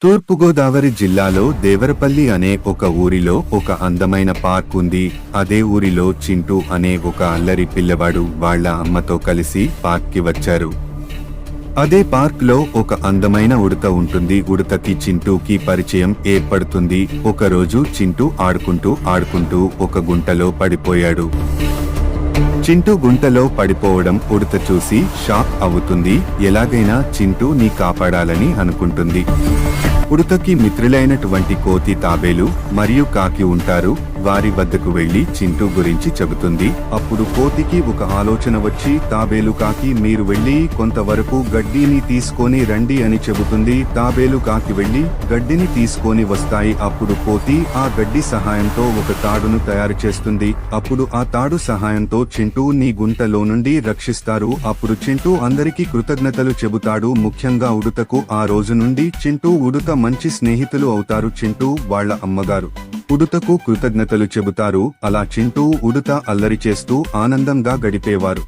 తూర్పుగోదావరి జిల్లాలో దేవరపల్లి అనే ఒక ఊరిలో ఒక అందమైన పార్క్ ఉంది. అదే ఊరిలో చింటూ అనే ఒక అల్లరి పిల్లవాడు వాళ్ళ అమ్మతో కలిసి పార్క్ కి వచ్చారు. అదే పార్క్ లో ఒక అందమైన ఉడత ఉంటుంది. ఉడతకి చింటూకి పరిచయం ఏర్పడుతుంది. ఒకరోజు చింటూ ఆడుకుంటూ ఒక గుంటలో పడిపోయాడు. చింటూ గుంటలో పడిపోవడం ఉడత చూసి షాక్ అవుతుంది. ఎలాగైనా చింటూ ని కాపాడాలని అనుకుంటుంది. ఉడతకి మిత్రులైనటువంటి కోతి, తాబేలు మరియు కాకి ఉంటారు. వారి వద్దకు వెళ్లి చింటూ గురించి చెబుతుంది. అప్పుడు కోతికి ఒక ఆలోచన వచ్చి, తాబేలు, కాకి, మీరు వెళ్లి కొంతవరకు గడ్డిని తీసుకొని రండి అని చెబుతుంది. తాబేలు, కాకి వెళ్లి గడ్డిని తీసుకొని వస్తాయి. అప్పుడు కోతి ఆ గడ్డి సహాయంతో ఒక తాడును తయారు చేస్తుంది. అప్పుడు ఆ తాడు సహాయంతో చింటూ ని గుంటలో నుండి రక్షిస్తారు. అప్పుడు చింటూ అందరికీ కృతజ్ఞతలు చెబుతాడు. ముఖ్యంగా ఉడతకు. ఆ రోజు నుండి చింటూ, ఉడత మంచి స్నేహితులు అవుతారు. చింటూ వాళ్ళ అమ్మగారు ఉడతకు కృతజ్ఞతలు చెబుతారు. అలా చింటూ, ఉడత అల్లరి చేస్తూ ఆనందంగా గడిపేవారు.